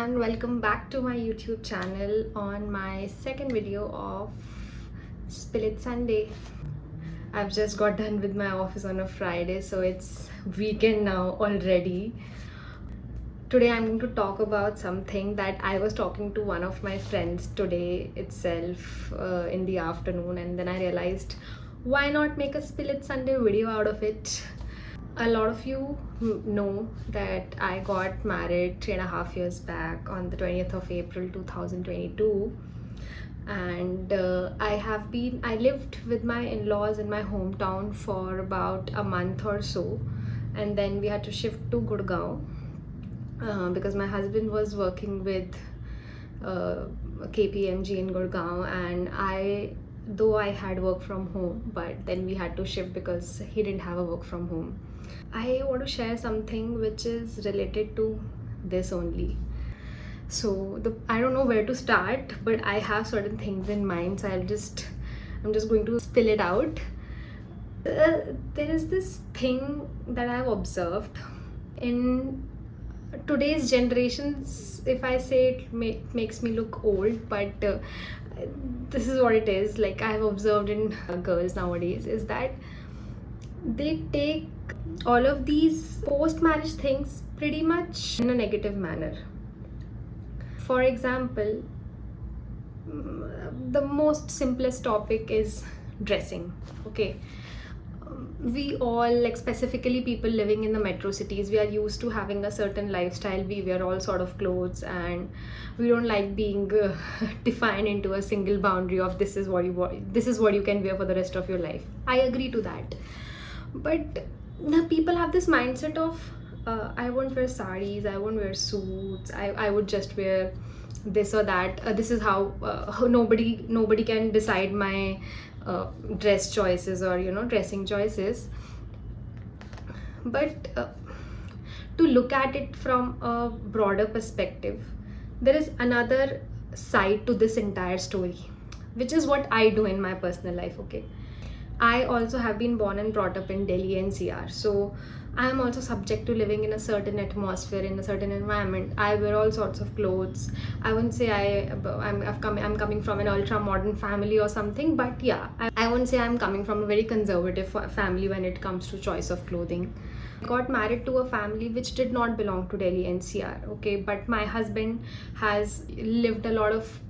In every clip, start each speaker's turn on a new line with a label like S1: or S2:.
S1: everyone, welcome back to my YouTube channel on my second video of Spill It Sunday. I've just got done with my office on a Friday, so it's weekend now already. Today I'm going to talk about something that I was talking to one of my friends today itself in the afternoon, and then I realized why not make a Spill It Sunday video out of it. A lot of you know that I got married 3.5 years back on the 20th of April 2022, and I lived with my in-laws in my hometown for about a month or so, and then we had to shift to Gurgaon because my husband was working with KPMG in Gurgaon, and though I had work from home, but then we had to shift because he didn't have a work from home. I want to share something which is related to this only. So I don't know where to start, but I have certain things in mind, so I'm just going to spill it out. There is this thing that I've observed in today's generations. If I say it makes me look old, but this is what it is. Like I've observed in girls nowadays is that they take all of these post-marriage things pretty much in a negative manner. For example, the most simplest topic is dressing. Okay, we all, like specifically people living in the metro cities, we are used to having a certain lifestyle. We wear all sort of clothes, and we don't like being defined into a single boundary of this is what you can wear for the rest of your life. I agree to that, but now people have this mindset of I won't wear saris, I won't wear suits, I would just wear this or that. This is how nobody can decide my dress choices or dressing choices. But to look at it from a broader perspective, there is another side to this entire story, which is what I do in my personal life. Okay, I also have been born and brought up in Delhi NCR, so I am also subject to living in a certain atmosphere, in a certain environment. I wear all sorts of clothes. I wouldn't say I'm coming from an ultra modern family or something, but yeah, I wouldn't say I'm coming from a very conservative family when it comes to choice of clothing. I got married to a family which did not belong to Delhi NCR. Okay, but my husband has lived a lot of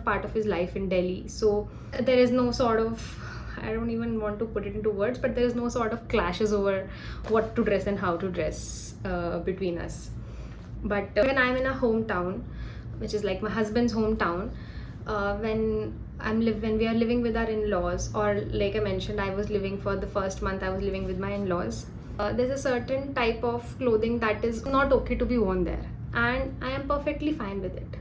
S1: part of his life in Delhi, so there is no sort of, I don't even want to put it into words, but there is no sort of clashes over what to dress and how to dress between us. But when I'm in a hometown, which is like my husband's hometown, when we are living with our in-laws, or like I mentioned, I was living for the first month, I was living with my in-laws. There's a certain type of clothing that is not okay to be worn there, and I am perfectly fine with it.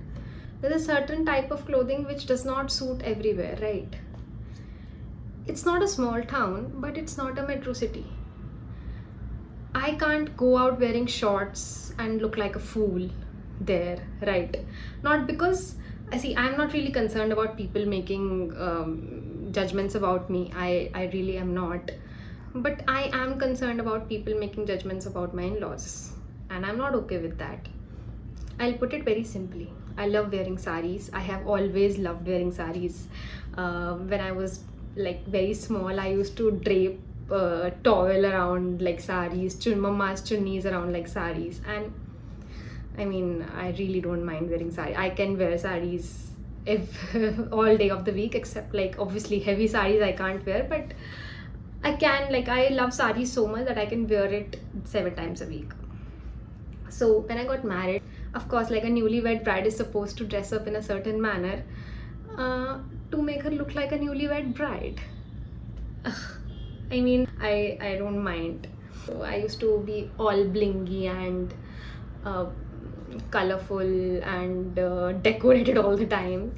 S1: There's a certain type of clothing which does not suit everywhere, right? It's not a small town, but it's not a metro city. I can't go out wearing shorts and look like a fool there, right? Not because, I'm not really concerned about people making judgments about me. I really am not. But I am concerned about people making judgments about my in-laws, and I'm not okay with that. I'll put it very simply. I love wearing saris. I have always loved wearing saris. When I was like very small, I used to drape towel around like saris, mama's chunnis around like saris, and I really don't mind wearing sari. I can wear saris all day of the week, except like obviously heavy saris I can't wear, but I love saris so much that I can wear it 7 times a week. So when I got married, of course, like a newlywed bride is supposed to dress up in a certain manner to make her look like a newlywed bride. I don't mind. So I used to be all blingy and colorful and decorated all the time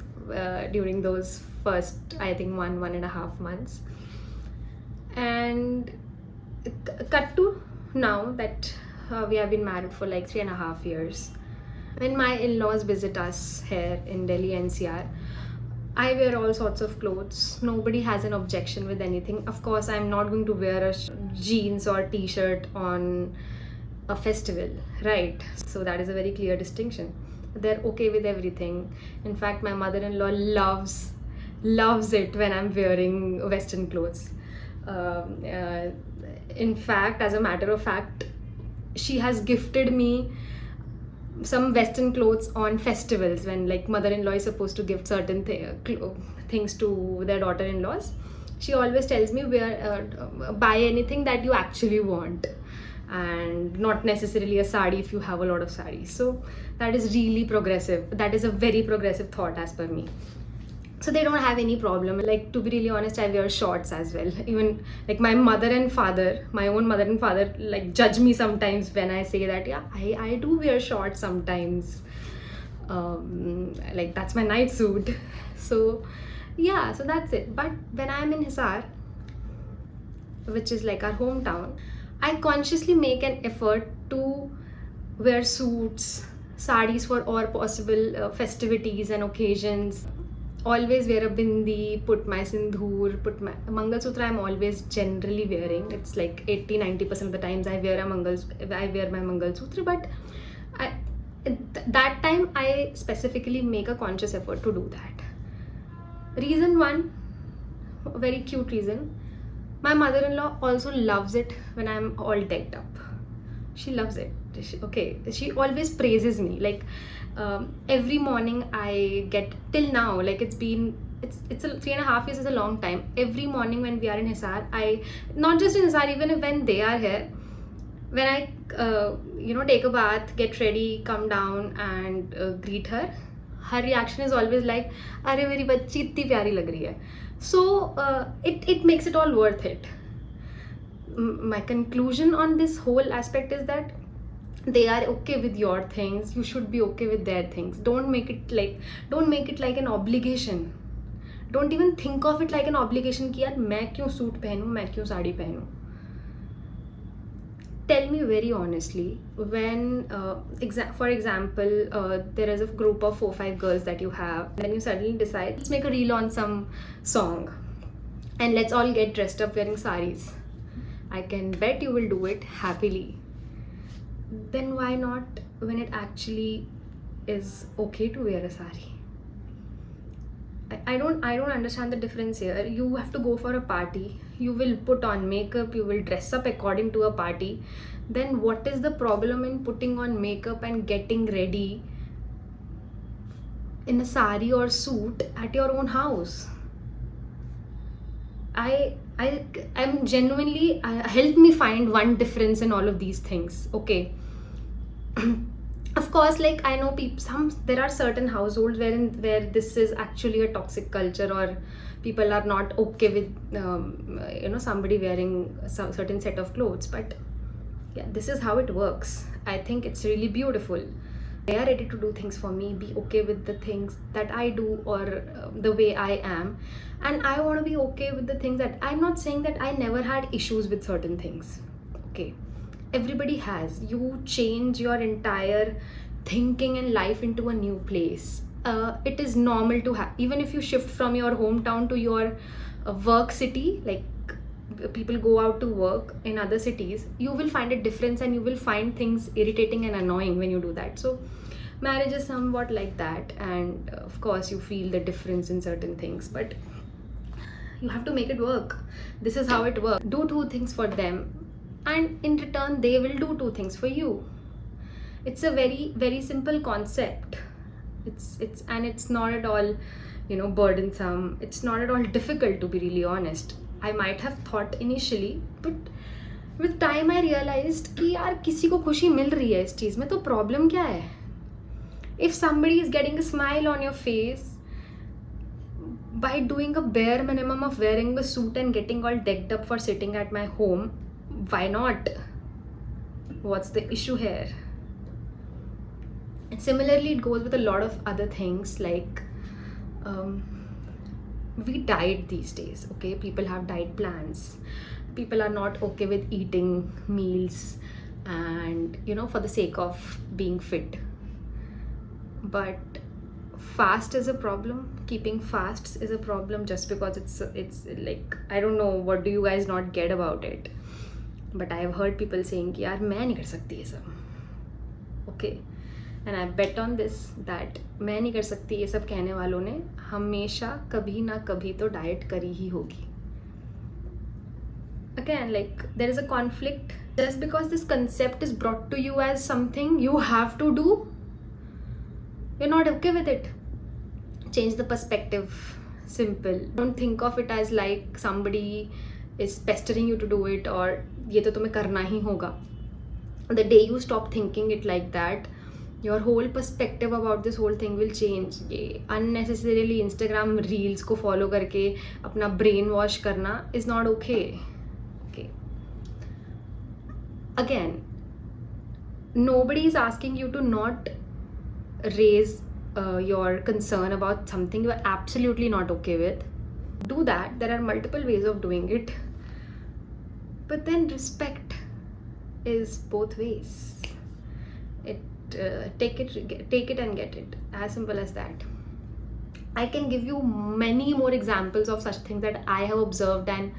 S1: during those first, I think, 1.5 months. And cut to now that we have been married for like 3.5 years. When my in-laws visit us here in Delhi NCR, I wear all sorts of clothes. Nobody has an objection with anything. Of course, I'm not going to wear a jeans or t-shirt on a festival, right? So that is a very clear distinction. they're okay with everything. In fact, my mother-in-law loves it when I'm wearing Western clothes. Um, uh, in fact, as a matter of fact, she has gifted me some Western clothes on festivals when, like, mother-in-law is supposed to gift certain things to their daughter-in-laws. She always tells me, buy anything that you actually want, and not necessarily a sari if you have a lot of saris. So that is really progressive. That is a very progressive thought as per me. So they don't have any problem. Like, to be really honest, I wear shorts as well. Even like my mother and father, my own mother and father, like, judge me sometimes when I say that, yeah, I do wear shorts sometimes. Like, that's my night suit. So yeah, so that's it. But when I'm in Hisar, which is like our hometown, I consciously make an effort to wear suits, saris for all possible festivities and occasions. Always wear a bindi, put my sindhoor, put my Mangal Sutra. I'm always generally wearing. It's like 80-90% of the times I wear my Mangal Sutra. But I, that time I specifically make a conscious effort to do that. Reason one, very cute reason. My mother-in-law also loves it when I'm all decked up. She loves it. She always praises me. Like, every morning I get, till now, like, it's 3.5 years is a long time. Every morning when we are in Hisar, I, not just in Hisar, even when they are here, when I take a bath, get ready, come down and greet her, her reaction is always like, "Arey meri bachchi itni pyari lag rahi hai." So it makes it all worth it. My conclusion on this whole aspect is that they are okay with your things, you should be okay with their things. Don't make it like an obligation. Don't even think of it like an obligation कि यार मैं क्यों suit पहनूं, मैं क्यों sari पहनूं. Tell me very honestly, when for example, there is a group of 4-5 girls that you have, then you suddenly decide, let's make a reel on some song and let's all get dressed up wearing saris. I can bet you will do it happily. Then why not when it actually is okay to wear a sari? I don't understand the difference here. You have to go for a party, you will put on makeup, you will dress up according to a party. Then what is the problem in putting on makeup and getting ready in a sari or suit at your own house? I'm genuinely, help me find one difference in all of these things. Okay. Of course, like, I know there are certain households where this is actually a toxic culture, or people are not okay with somebody wearing some certain set of clothes. But yeah, this is how it works. I think it's really beautiful. They are ready to do things for me, be okay with the things that I do, or the way I am, and I want to be okay with the things that, I'm not saying that I never had issues with certain things. Okay, everybody has. You change your entire thinking and life into a new place. It is normal to have, even if you shift from your hometown to your work city, like, people go out to work in other cities, you will find a difference and you will find things irritating and annoying when you do that. So marriage is somewhat like that, and of course you feel the difference in certain things, but you have to make it work. This is how it works. Do 2 things for them, and in return they will do 2 things for you. It's a very, very simple concept. It's not at all burdensome. It's not at all difficult, to be really honest. I might have thought initially, but with time I realized कि यार किसी को खुशी मिल रही है इस चीज़ में, तो problem क्या है? If somebody is getting a smile on your face by doing a bare minimum of wearing a suit and getting all decked up for sitting at my home, why not? What's the issue here? And similarly, it goes with a lot of other things, like we diet these days. Okay, people have diet plans. People are not okay with eating meals and for the sake of being fit. But fast is a problem. Keeping fasts is a problem just because it's like, I don't know, what do you guys not get about it? But I have heard people saying कि यार मैं नहीं कर सकती ये सब. Okay, and I bet on this that मैं नहीं कर सकती ये सब कहने वालों ने हमेशा कभी ना कभी तो डाइट करी ही होगी. Again, like there is a conflict. Just because this concept is brought to you as something you have to do, you're not okay with it. Change the perspective. Simple. Don't think of it as like somebody is pestering you to do it or ये तो तुम्हें करना ही होगा. The day you stop thinking it like that, your whole perspective about this whole thing will change. ये unnecessarily Instagram reels को follow करके अपना brain wash करना is not okay. Okay. Again, nobody is asking you to not raise your concern about something you are absolutely not okay with. Do that. There are multiple ways of doing it. But then respect is both ways. Take it and get it. As simple as that. I can give you many more examples of such things that I have observed and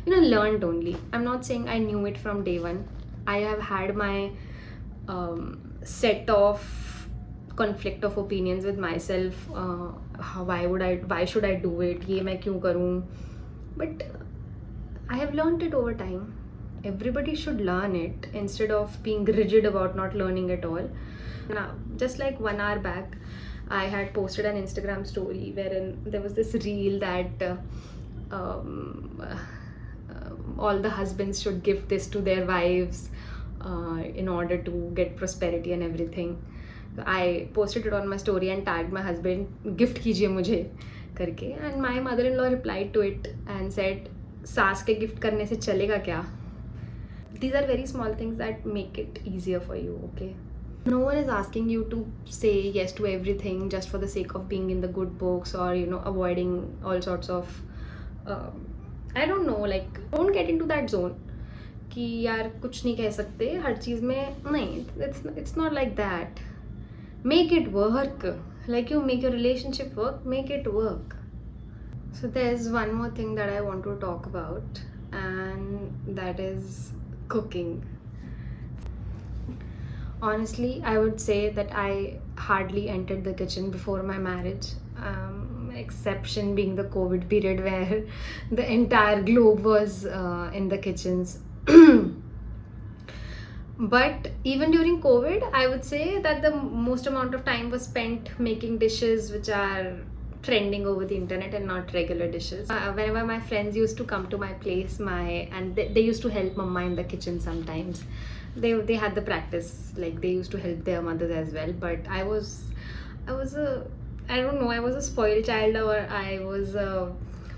S1: learned only. I'm not saying I knew it from day one. I have had my set of conflict of opinions with myself. Why should I do it? ये मैं क्यों करूँ? But I have learned it over time. Everybody should learn it instead of being rigid about not learning at all. Now, just like 1 hour back, I had posted an Instagram story wherein there was this reel that all the husbands should give this to their wives in order to get prosperity and everything. I posted it on my story and tagged my husband, gift कीजिए मुझे करके, and my mother-in-law replied to it and said, सास के gift करने से चलेगा क्या? These are very small things that make it easier for you, okay? No one is asking you to say yes to everything just for the sake of being in the good books or avoiding all sorts of I don't know, like don't get into that zone कि यार कुछ नहीं कह सकते हर चीज़ में. नहीं, it's not like that. Make it work. Like you make your relationship work, make it work. So there's one more thing that I want to talk about, and that is cooking. Honestly, I would say that I hardly entered the kitchen before my marriage. Exception being the COVID period where the entire globe was in the kitchens. But even during COVID, I would say that the most amount of time was spent making dishes which are trending over the internet and not regular dishes. Whenever my friends used to come to my place, and they used to help mama in the kitchen sometimes. They had the practice, like they used to help their mothers as well. But I was a spoiled child or I was a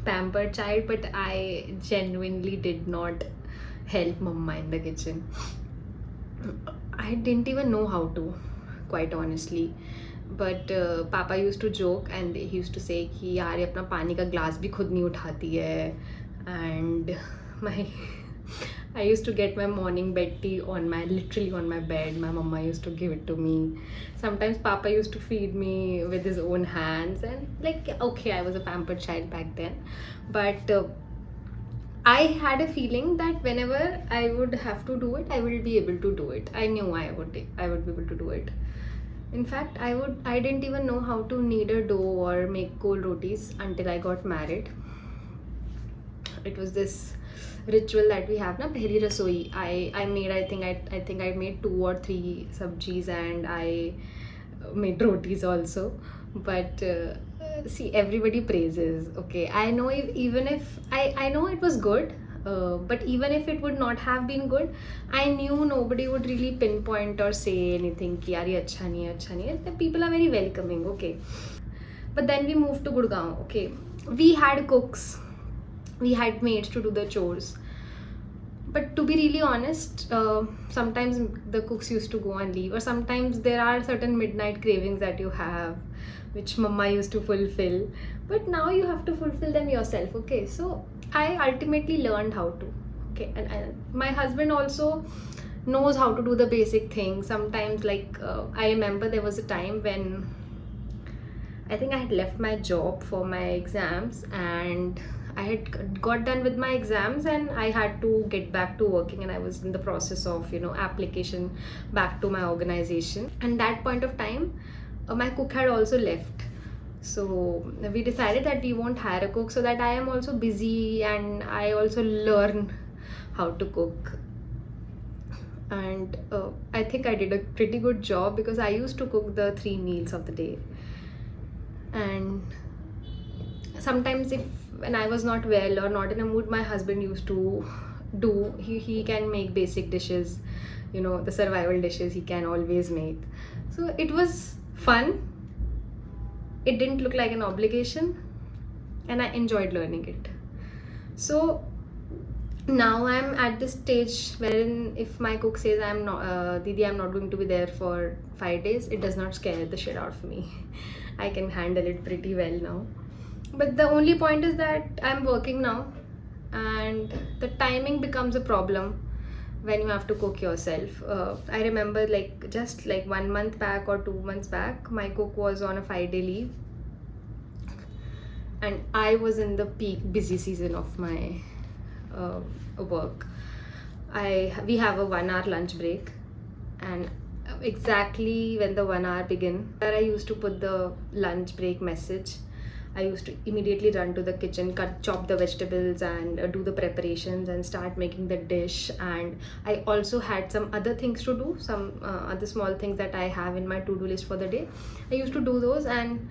S1: pampered child, but I genuinely did not help mama in the kitchen. I didn't even know how to, quite honestly. But Papa used to joke and he used to say कि यार ये अपना पानी का glass भी खुद नहीं उठाती है. And I used to get my morning bed tea literally on my bed. My mama used to give it to me. Sometimes Papa used to feed me with his own hands, and like, okay, I was a pampered child back then. But I had a feeling that whenever I would have to do it, I will be able to do it. I knew I would be able to do it. In fact, I didn't even know how to knead a dough or make kol rotis until I got married. It was this ritual that we have na, pehli rasoi. I think I made 2 or 3 sabjis and I made rotis also. But see, everybody praises. Okay, I know even if I know it was good. But even if it would not have been good, I knew nobody would really pinpoint or say anything कि यार ये अच्छा नहीं है. The people are very welcoming, okay. But then we moved to Gurgaon, okay. We had cooks, we had maids to do the chores. But to be really honest, sometimes the cooks used to go and leave, or sometimes there are certain midnight cravings that you have, which mama used to fulfill. But now you have to fulfill them yourself, okay. So I ultimately learned how to, okay. And my husband also knows how to do the basic things. Sometimes, like I remember there was a time when I think I had left my job for my exams, and I had got done with my exams, and I had to get back to working, and I was in the process of, application back to my organization. And that point of time, my cook had also left. So we decided that we won't hire a cook, so that I am also busy and I also learn how to cook. And I think I did a pretty good job, because I used to cook the 3 meals of the day. And sometimes, if when I was not well or not in a mood, my husband used to do, he can make basic dishes, the survival dishes he can always make. So it was fun. It didn't look like an obligation, and I enjoyed learning it. So now I'm at this stage wherein if my cook says I'm not, Didi, I'm not going to be there for 5 days, it does not scare the shit out of me. I can handle it pretty well now. But the only point is that I'm working now, and the timing becomes a problem when you have to cook yourself. I remember, just 1 month back or 2 months back, my cook was on a 5-day leave, and I was in the peak busy season of my work. We have a 1 hour lunch break, and exactly when the 1 hour begin, I used to put the lunch break message. I used to immediately run to the kitchen, chop the vegetables, and do the preparations and start making the dish. And I also had some other things to do, some other small things that I have in my to-do list for the day. I used to do those, and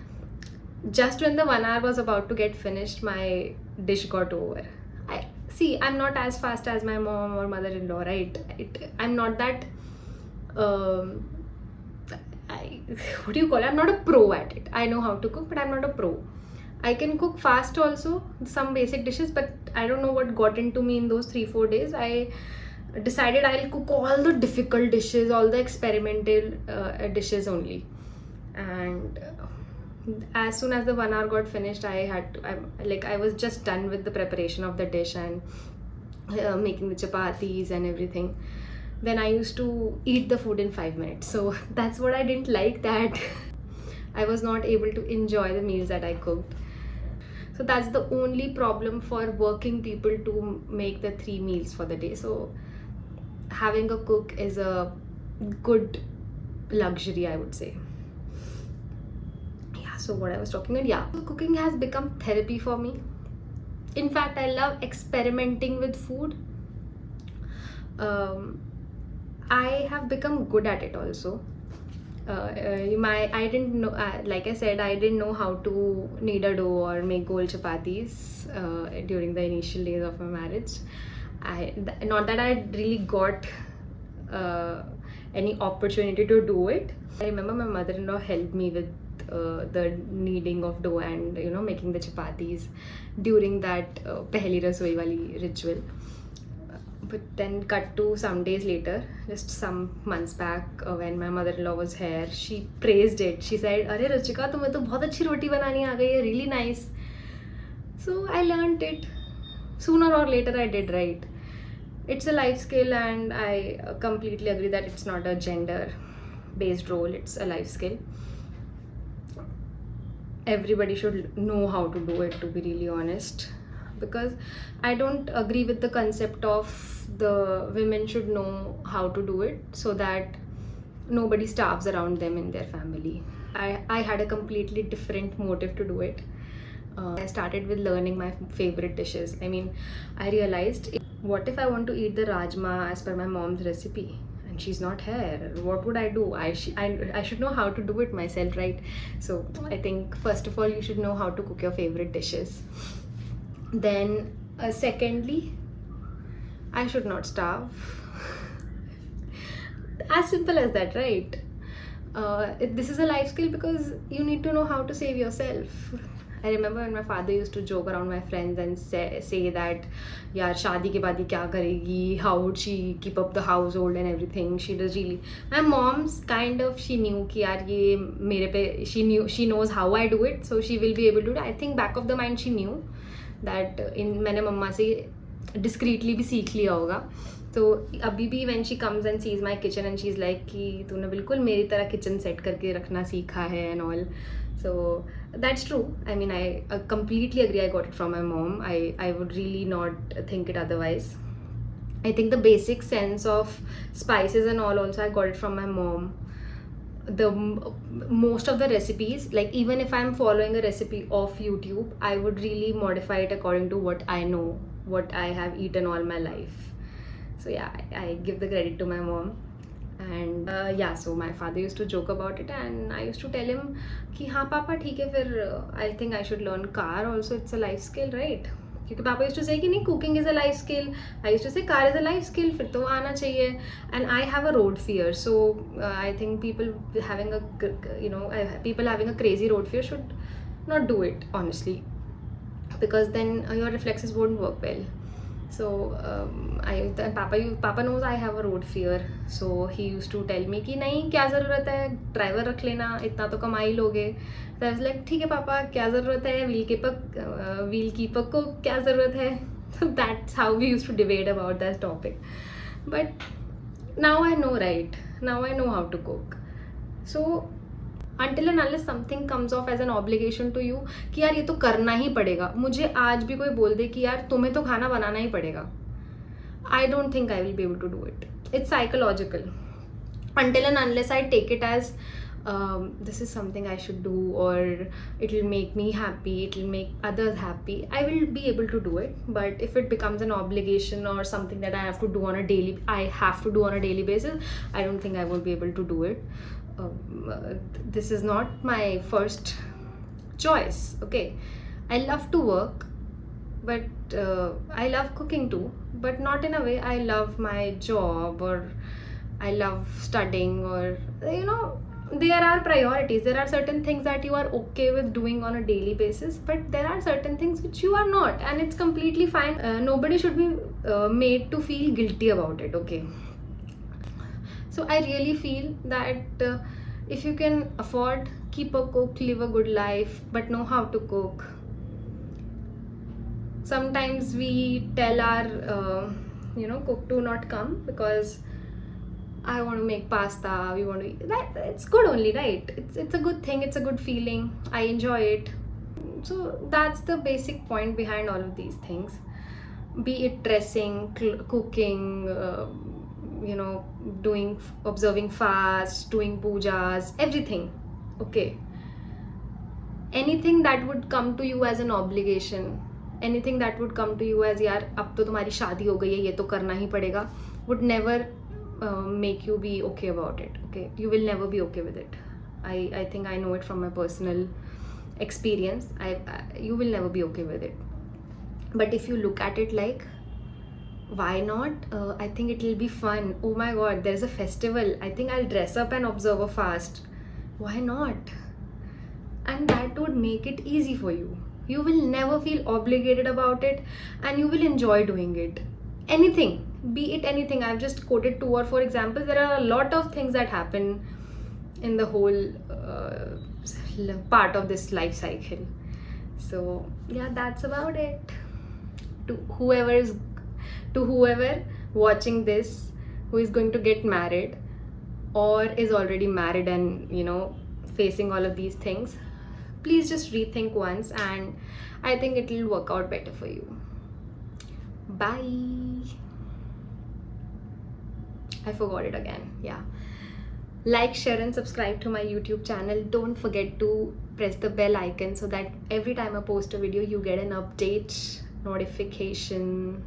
S1: just when the 1 hour was about to get finished, my dish got over. I'm not as fast as my mom or mother-in-law, right? I'm not that what do you call it? I'm not a pro at it. I know how to cook, but I'm not a pro. I can cook fast also, some basic dishes, but I don't know what got into me in those 3-4 days. I decided I'll cook all the difficult dishes, all the experimental dishes only. And as soon as the 1 hour got finished, I was just done with the preparation of the dish and making the chapatis and everything. Then I used to eat the food in 5 minutes. So that's what I didn't like, that I was not able to enjoy the meals that I cooked. So that's the only problem for working people, to make the 3 meals for the day. So having a cook is a good luxury, I would say. So what I was talking about, cooking has become therapy for me. In fact, I love experimenting with food. I have become good at it also. I didn't know, like I said, I didn't know how to knead a dough or make gold chapatis during the initial days of my marriage. Not that I really got any opportunity to do it. I remember my mother-in-law helped me with the kneading of dough and making the chapatis during that pehli rasoi wali ritual. But then cut to some days later, just some months back, when my mother-in-law was here, she praised it. She said, "Arey Ruchika, tumhe to bahut achhi roti banani aa gayi hai, really nice." So I learned it. Sooner or later I did right. It's a life skill, and I completely agree that it's not a gender-based role, it's a life skill. Everybody should know how to do it, to be really honest, because I don't agree with the concept of the women should know how to do it so that nobody starves around them in their family. I had a completely different motive to do it. I started with learning my favorite dishes. I realized, what if I want to eat the rajma as per my mom's recipe? She's not here. What would I do? I should know how to do it myself, right? So I think first of all, you should know how to cook your favorite dishes. Then secondly, I should not starve. As simple as that, right? This is a life skill because you need to know how to save yourself. I remember when my father used to joke around my friends and say that, yaar, shaadi ke baad kya karegi? How would she keep up the household and everything? She does really. My mom's kind of, she knew ki yaar ye mere pe, she knows how I do it, so she will be able to do it. I think back of the mind she knew that मैंने मम्मा से discreetly भी सीख लिया होगा. तो अभी भी when she comes and sees my kitchen and she's like कि तूने बिल्कुल मेरी तरह kitchen set करके रखना सीखा है and all. So That's true. I mean, I completely agree. I got it from my mom. I would really not think it otherwise. I think the basic sense of spices and all also I got it from my mom. Most of the recipes, like even if I'm following a recipe of YouTube, I would really modify it according to what I know, what I have eaten all my life. So yeah, I give the credit to my mom. And yeah, so my father used to joke about it, and I used to tell him कि हाँ पापा ठीक है फिर I think I should learn car also, it's a life skill, right? क्योंकि पापा used to say कि नहीं, cooking is a life skill. I used to say car is a life skill, फिर तो आना चाहिए. And I have a road fear, so I think people having a people having a crazy road fear should not do it, honestly, because then your reflexes won't work well. So Papa knows I have a road fear, so he used to tell me कि नहीं क्या ज़रूरत है, driver रख लेना, इतना तो कमा ही लोगे. So I was like ठीक है पापा, क्या ज़रूरत है, व्हील कीपर को क्या ज़रूरत है. So that's how we used to debate about that topic. But now I know, right? Now I know how to cook. So until and unless something comes off as an obligation to you कि यार ये तो करना ही पड़ेगा, मुझे आज भी कोई बोल दे कि यार तुम्हें तो खाना बनाना ही पड़ेगा, I don't think I will be able to do it. It's psychological. Until and unless I take it as this is something I should do, or it will make me happy, it will make others happy, I will be able to do it. But if it becomes an obligation or something that I have to do on a daily basis, I don't think I won't be able to do it. This is not my first choice. Okay, I love to work, but I love cooking too, but not in a way I love my job or I love studying, or there are priorities. There are certain things that you are okay with doing on a daily basis, but there are certain things which you are not, and it's completely fine. Nobody should be made to feel guilty about it. Okay, so I really feel that if you can afford, keep a cook, live a good life, but know how to cook. Sometimes we tell our cook to not come because I want to make pasta, we want to that, it's good only, right? It's a good thing, it's a good feeling, I enjoy it. So that's the basic point behind all of these things, be it dressing, cooking, observing fast, doing pujas, everything. Okay, anything that would come to you as an obligation, anything that would come to you as यार अब तो तुम्हारी शादी हो गई है, ये तो करना ही पड़ेगा, would never make you be okay about it. Okay, you will never be okay with it. I think I know it from my personal experience. You will never be okay with it. But if you look at it like, why not? I think it will be fun. Oh my god, there's a festival, I think I'll dress up and observe a fast. Why not? And that would make it easy for you. You will never feel obligated about it, and you will enjoy doing it. Anything, be it anything. I've just quoted 2 or 4 examples. There are a lot of things that happen in the whole part of this life cycle. So yeah, that's about it. To whoever watching this, who is going to get married or is already married and facing all of these things, please just rethink once, and I think it will work out better for you. Bye. I forgot it again. Yeah, like, share and subscribe to my YouTube channel. Don't forget to press the bell icon so that every time I post a video you get an update notification.